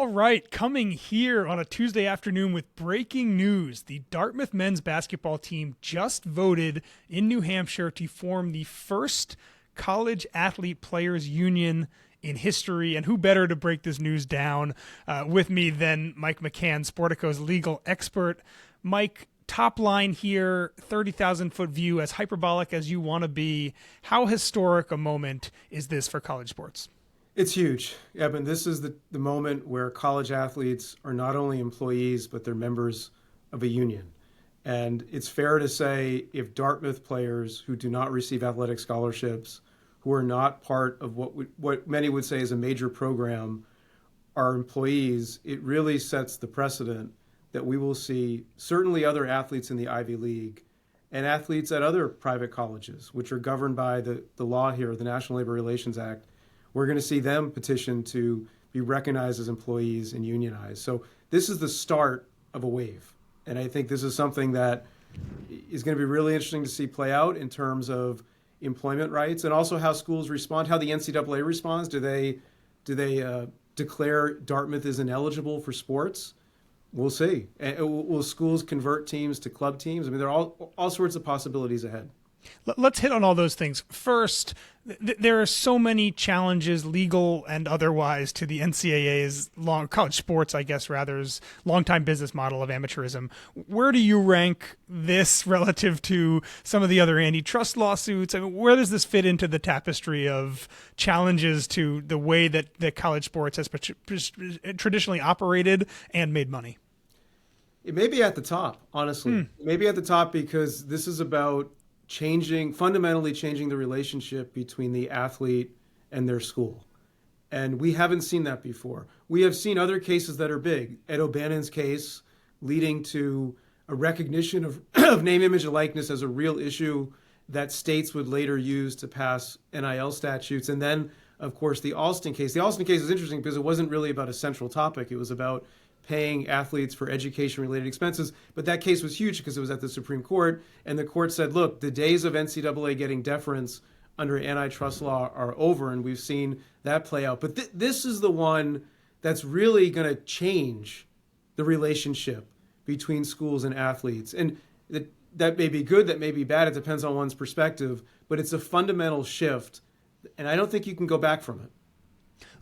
All right, coming here on a Tuesday afternoon with breaking news. The Dartmouth men's basketball team just voted in New Hampshire to form the first college athlete players union in history. And who better to break this news down with me than Mike McCann, Sportico's legal expert. Mike, top line here, 30,000-foot view, as hyperbolic as you want to be. How historic a moment is this for college sports? It's huge, Eben. This is the moment where college athletes are not only employees, but they're members of a union. And it's fair to say if Dartmouth players who do not receive athletic scholarships, who are not part of what many would say is a major program, are employees, it really sets the precedent that we will see certainly other athletes in the Ivy League and athletes at other private colleges, which are governed by the law here, the National Labor Relations Act. We're going to see them petition to be recognized as employees and unionized. So this is the start of a wave. And I think this is something that is going to be really interesting to see play out in terms of employment rights and also how schools respond, how the NCAA responds. Do they declare Dartmouth is ineligible for sports? We'll see. Will schools convert teams to club teams? I mean, there are all sorts of possibilities ahead. Let's hit on all those things. First, there are so many challenges, legal and otherwise, to the NCAA's college sports, I guess, rather's longtime business model of amateurism. Where do you rank this relative to some of the other antitrust lawsuits? I mean, where does this fit into the tapestry of challenges to the way that college sports has traditionally operated and made money? It may be at the top, honestly. Maybe at the top because this is about fundamentally changing the relationship between the athlete and their school. And we haven't seen that before. We have seen other cases that are big. Ed O'Bannon's case leading to a recognition of name, image, and likeness as a real issue that states would later use to pass NIL statutes. And then, of course, the Alston case. The Alston case is interesting because it wasn't really about a central topic. It was about paying athletes for education-related expenses. But that case was huge because it was at the Supreme Court. And the court said, look, the days of NCAA getting deference under antitrust law are over, and we've seen that play out. But this is the one that's really going to change the relationship between schools and athletes. And that may be good, that may be bad. It depends on one's perspective. But it's a fundamental shift, and I don't think you can go back from it.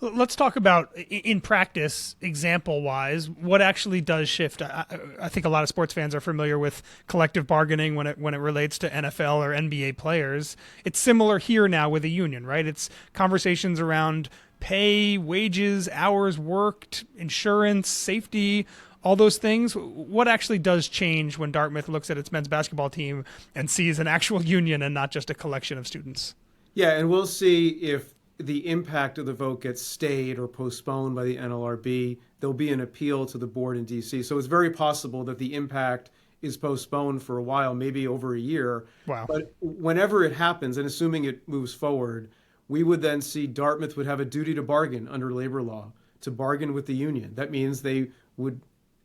Let's talk about, in practice, example-wise, what actually does shift. I think a lot of sports fans are familiar with collective bargaining when it relates to NFL or NBA players. It's similar here now with a union, right? It's conversations around pay, wages, hours worked, insurance, safety, all those things. What actually does change when Dartmouth looks at its men's basketball team and sees an actual union and not just a collection of students? Yeah, and we'll see if the impact of the vote gets stayed or postponed by the NLRB. There'll be an appeal to the board in D.C. So it's very possible that the impact is postponed for a while, maybe over a year. Wow. But whenever it happens, and assuming it moves forward, we would then see Dartmouth would have a duty to bargain under labor law, to bargain with the union. That means they would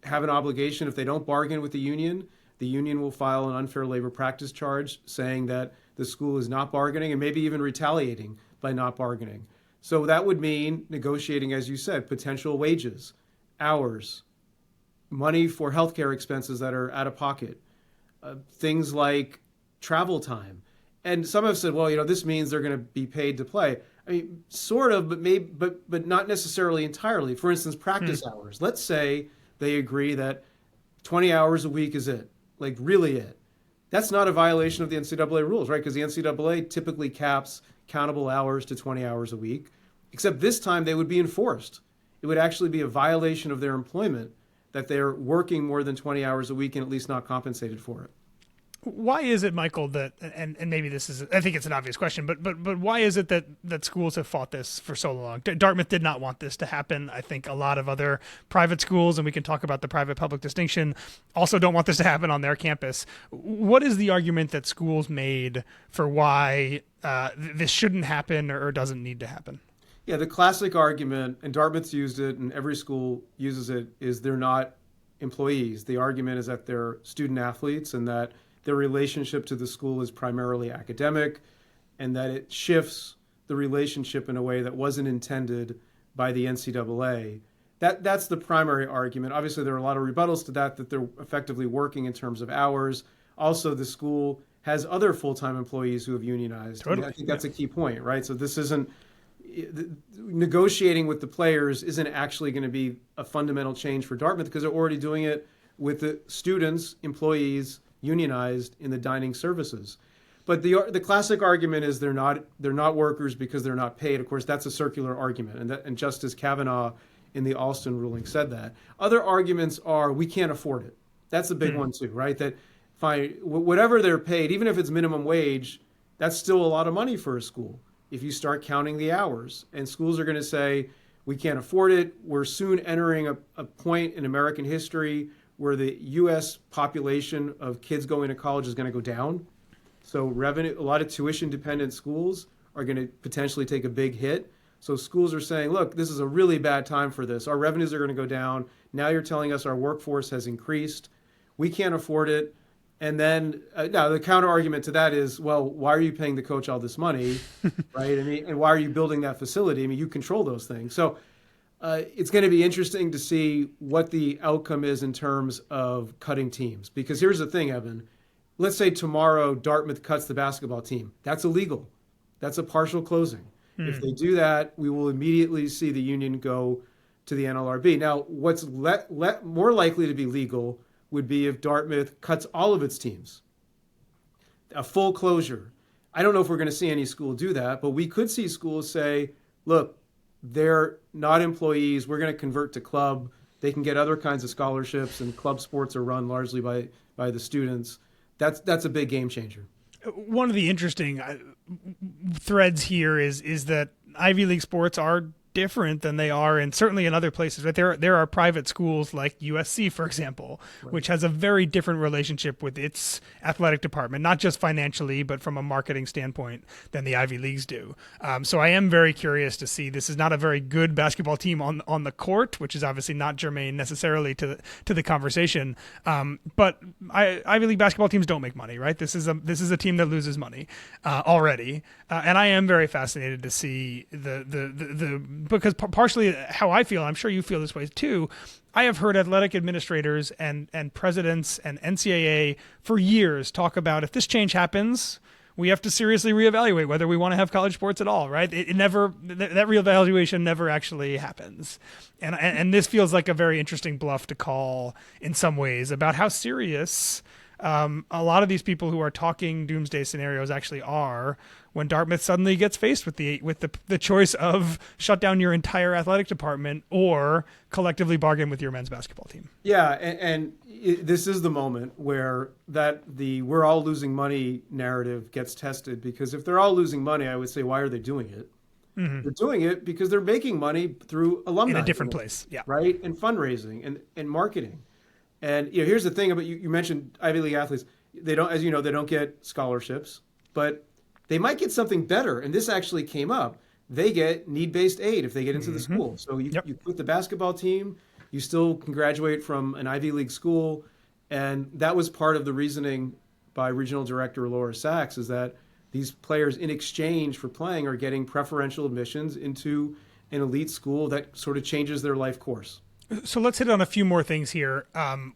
have an obligation. If they don't bargain with the union will file an unfair labor practice charge saying that the school is not bargaining and maybe even retaliating by not bargaining. So that would mean negotiating, as you said, potential wages, hours, money for healthcare expenses that are out of pocket, things like travel time. And some have said, well, this means they're going to be paid to play. I mean, sort of, but not necessarily entirely. For instance, practice hours. Let's say they agree that 20 hours a week is it, like really it. That's not a violation of the NCAA rules, right? Because the NCAA typically caps countable hours to 20 hours a week, except this time they would be enforced. It would actually be a violation of their employment that they're working more than 20 hours a week and at least not compensated for it. Why is it, Michael, that, and maybe this is, I think it's an obvious question, but why is it that schools have fought this for so long? Dartmouth did not want this to happen. I think a lot of other private schools, and we can talk about the private-public distinction, also don't want this to happen on their campus. What is the argument that schools made for why this shouldn't happen or doesn't need to happen? Yeah, the classic argument, and Dartmouth's used it, and every school uses it, is they're not employees. The argument is that they're student athletes and that their relationship to the school is primarily academic, and that it shifts the relationship in a way that wasn't intended by the NCAA. That's the primary argument. Obviously, there are a lot of rebuttals to that they're effectively working in terms of hours. Also, the school has other full-time employees who have unionized. Totally. I think that's a key point, right? So this isn't negotiating with the players isn't actually going to be a fundamental change for Dartmouth because they're already doing it with the students, employees, unionized in the dining services. But the classic argument is they're not workers because they're not paid. Of course, that's a circular argument, and Justice Kavanaugh in the Alston ruling said that. Other arguments are we can't afford it. That's a big one too, right? That fine, whatever they're paid, even if it's minimum wage, that's still a lot of money for a school if you start counting the hours. And schools are going to say we can't afford it. We're soon entering a point in American history where the U.S. population of kids going to college is going to go down. So a lot of tuition-dependent schools are going to potentially take a big hit. So schools are saying, look, this is a really bad time for this. Our revenues are going to go down. Now you're telling us our workforce has increased. We can't afford it. And then now the counter argument to that is, well, why are you paying the coach all this money, right? I mean, and why are you building that facility? I mean, you control those things. So it's going to be interesting to see what the outcome is in terms of cutting teams. Because here's the thing, Evan. Let's say tomorrow Dartmouth cuts the basketball team. That's illegal. That's a partial closing. If they do that, we will immediately see the union go to the NLRB. Now, what's more likely to be legal would be if Dartmouth cuts all of its teams. A full closure. I don't know if we're going to see any school do that, but we could see schools say, look, they're not employees. We're going to convert to club. They can get other kinds of scholarships, and club sports are run largely by the students. That's a big game changer. One of the interesting threads here is that Ivy League sports are different than they are, and certainly in other places. Right, there are private schools like USC, for example, which has a very different relationship with its athletic department, not just financially, but from a marketing standpoint than the Ivy Leagues do. So I am very curious to see. This is not a very good basketball team on the court, which is obviously not germane necessarily to the conversation. But Ivy League basketball teams don't make money, right? This is a team that loses money already, and I am very fascinated to see because partially how I feel, I'm sure you feel this way too. I have heard athletic administrators and presidents and NCAA for years talk about if this change happens, we have to seriously reevaluate whether we want to have college sports at all, right? It never, that reevaluation never actually happens. And this feels like a very interesting bluff to call in some ways about how serious a lot of these people who are talking doomsday scenarios actually are when Dartmouth suddenly gets faced with the choice of shut down your entire athletic department or collectively bargain with your men's basketball team. Yeah, and this is the moment where the we're all losing money narrative gets tested, because if they're all losing money, I would say, why are they doing it? Mm-hmm. They're doing it because they're making money through alumni. In a different place, yeah. Right? And fundraising and marketing. And here's the thing about you mentioned Ivy League athletes. They don't, as you know, they don't get scholarships, but they might get something better. And this actually came up. They get need-based aid if they get into the school. So you quit the basketball team, you still can graduate from an Ivy League school. And that was part of the reasoning by Regional Director Laura Sachs, is that these players in exchange for playing are getting preferential admissions into an elite school that sort of changes their life course. So let's hit on a few more things here.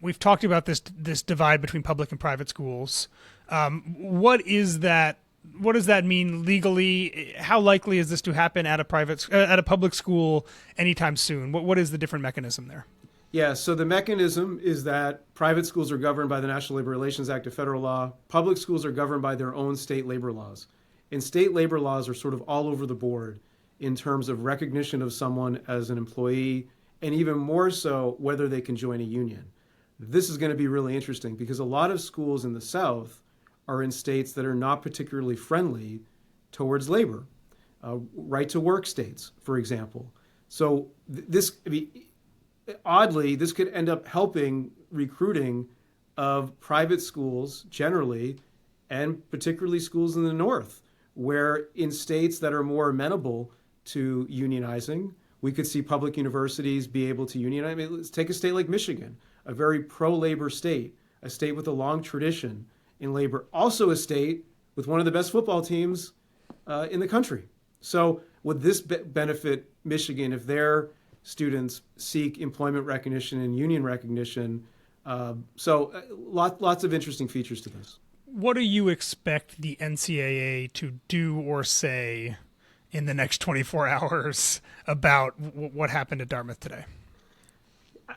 We've talked about this divide between public and private schools. What is that? What does that mean legally? How likely is this to happen at a public school anytime soon? What is the different mechanism there? Yeah, so the mechanism is that private schools are governed by the National Labor Relations Act of federal law. Public schools are governed by their own state labor laws. And state labor laws are sort of all over the board in terms of recognition of someone as an employee, and even more so whether they can join a union. This is going to be really interesting because a lot of schools in the South are in states that are not particularly friendly towards labor, right-to-work states, for example. So oddly, this could end up helping recruiting of private schools generally, and particularly schools in the North, where in states that are more amenable to unionizing, we could see public universities be able to unionize. I mean, let's take a state like Michigan, a very pro-labor state, a state with a long tradition in labor, also a state with one of the best football teams in the country. So would this benefit Michigan if they're students seek employment recognition and union recognition. Lots of interesting features to this. What do you expect the NCAA to do or say in the next 24 hours about what happened at Dartmouth today?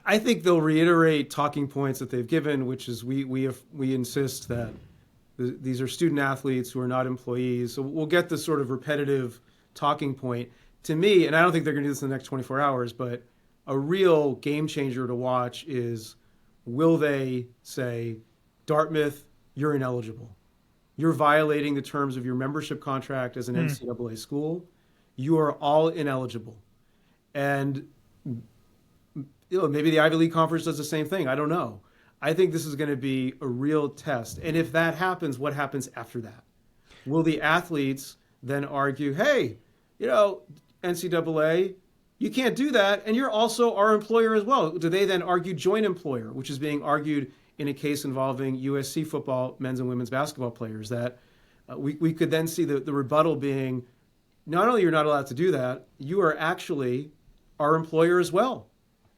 I think they'll reiterate talking points that they've given, which is we insist that these are student athletes who are not employees. So we'll get this sort of repetitive talking point. To me, and I don't think they're going to do this in the next 24 hours, but a real game changer to watch is, will they say, Dartmouth, you're ineligible. You're violating the terms of your membership contract as an NCAA school. You are all ineligible. And maybe the Ivy League Conference does the same thing. I don't know. I think this is going to be a real test. And if that happens, what happens after that? Will the athletes then argue, hey, NCAA, you can't do that, and you're also our employer as well? Do they then argue joint employer, which is being argued in a case involving USC football men's and women's basketball players, that we could then see the rebuttal being, not only you're not allowed to do that, you are actually our employer as well.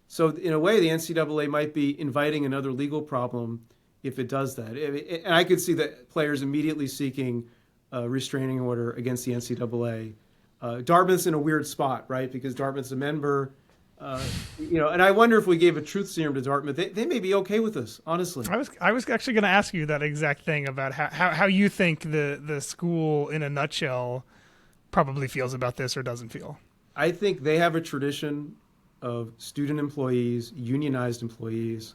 So in a way, the NCAA might be inviting another legal problem if it does that. And I could see the players immediately seeking a restraining order against the NCAA. Dartmouth's in a weird spot, right? Because Dartmouth's a member. And I wonder if we gave a truth serum to Dartmouth, they may be okay with this, honestly. I was actually going to ask you that exact thing about how you think the school, in a nutshell, probably feels about this or doesn't feel. I think they have a tradition of student employees, unionized employees.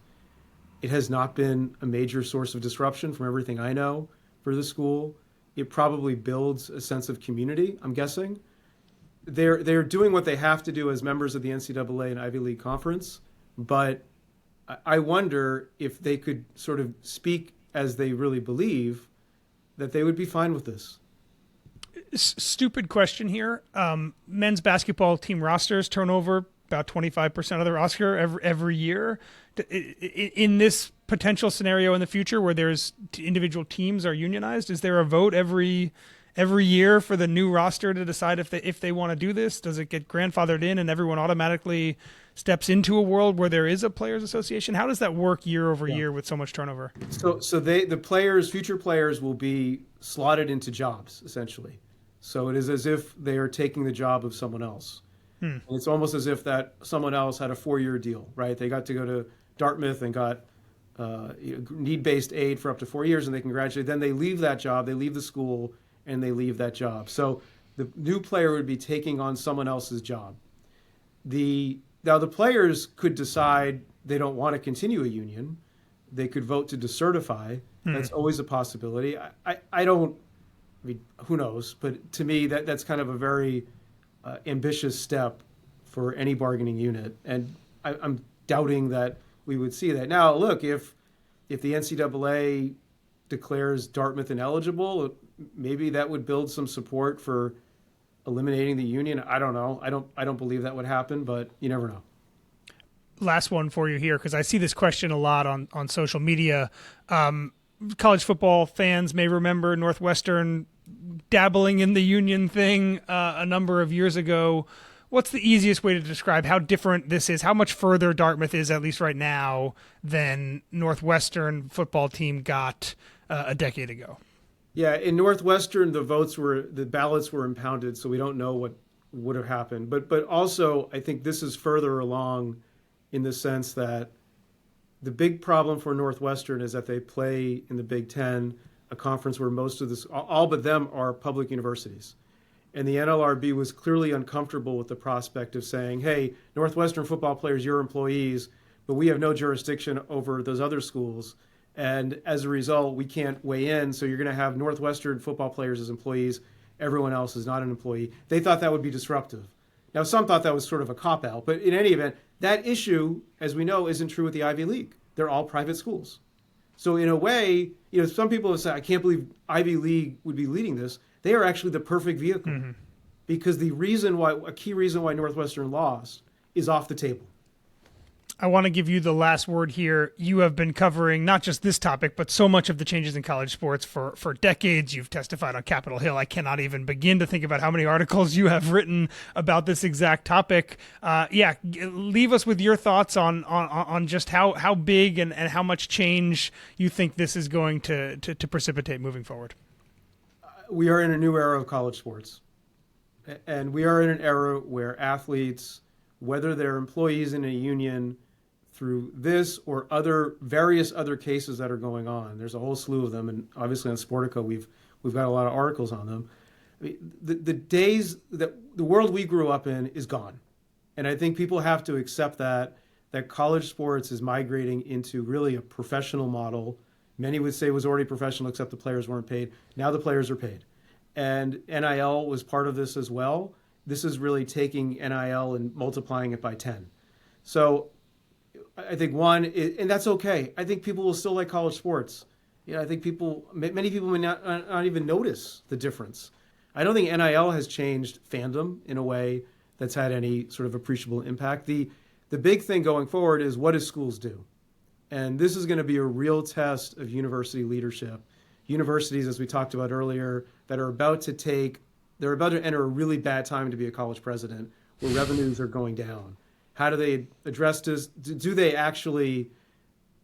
It has not been a major source of disruption from everything I know for the school. It probably builds a sense of community, I'm guessing. They're doing what they have to do as members of the NCAA and Ivy League Conference, but I wonder if they could sort of speak as they really believe, that they would be fine with this. Stupid question here. Men's basketball team rosters turnover about 25% of the roster every year. In this potential scenario in the future where there's individual teams are unionized, is there a vote every year for the new roster to decide if they want to do this? Does it get grandfathered in and everyone automatically steps into a world where there is a players association? How does that work year over year with so much turnover? So the future players will be slotted into jobs, essentially. So it is as if they are taking the job of someone else. And it's almost as if that someone else had a 4-year deal, right? They got to go to Dartmouth and got need-based aid for up to 4 years, and they can graduate. Then they leave that job, they leave the school, and they leave that job. So the new player would be taking on someone else's job. Now the players could decide they don't want to continue a union. They could vote to decertify. That's always a possibility. Who knows? But to me, that's kind of a very ambitious step for any bargaining unit. And I'm doubting that we would see that. Now, look, if the NCAA declares Dartmouth ineligible, maybe that would build some support for eliminating the union. I don't know. I don't believe that would happen, but you never know. Last one for you here, because I see this question a lot on social media. College football fans may remember Northwestern dabbling in the union thing a number of years ago. What's the easiest way to describe how different this is, how much further Dartmouth is, at least right now, than Northwestern football team got a decade ago? Yeah, in Northwestern, the ballots were impounded, so we don't know what would have happened. But also, I think this is further along in the sense that the big problem for Northwestern is that they play in the Big Ten, a conference where most of all but them are public universities. And the NLRB was clearly uncomfortable with the prospect of saying, hey, Northwestern football players, you're employees, but we have no jurisdiction over those other schools. And as a result, we can't weigh in. So you're going to have Northwestern football players as employees. Everyone else is not an employee. They thought that would be disruptive. Now, some thought that was sort of a cop-out. But in any event, that issue, as we know, isn't true with the Ivy League. They're all private schools. So in a way, some people have said, I can't believe Ivy League would be leading this. They are actually the perfect vehicle because a key reason why Northwestern lost is off the table. I want to give you the last word here. You have been covering not just this topic, but so much of the changes in college sports for decades. You've testified on Capitol Hill. I cannot even begin to think about how many articles you have written about this exact topic. Leave us with your thoughts on just how big and how much change you think this is going to precipitate moving forward. We are in a new era of college sports. And we are in an era where athletes, whether they're employees in a union, through this or various other cases that are going on. There's a whole slew of them, and obviously on Sportico we've got a lot of articles on them. I mean, the days that the world we grew up in is gone, and I think people have to accept that college sports is migrating into really a professional model. Many would say it was already professional, except the players weren't paid. Now the players are paid, and NIL was part of this as well. This is really taking NIL and multiplying it by 10. So I think and that's okay. I think people will still like college sports. I think many people may not even notice the difference. I don't think NIL has changed fandom in a way that's had any sort of appreciable impact. The big thing going forward is, what do schools do? And this is going to be a real test of university leadership. Universities, as we talked about earlier, that are about to enter a really bad time to be a college president, where revenues are going down. How do they address this? Do they actually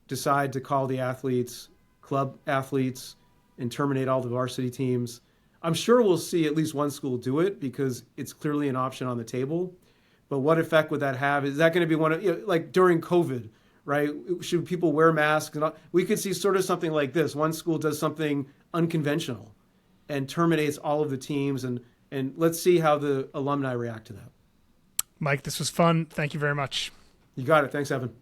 decide to call the athletes club athletes and terminate all the varsity teams? I'm sure we'll see at least one school do it, because it's clearly an option on the table. But what effect would that have? Is that going to be one of, like during COVID, right? Should people wear masks? We could see sort of something like this. One school does something unconventional and terminates all of the teams, and let's see how the alumni react to that. Mike, this was fun. Thank you very much. You got it. Thanks, Evan.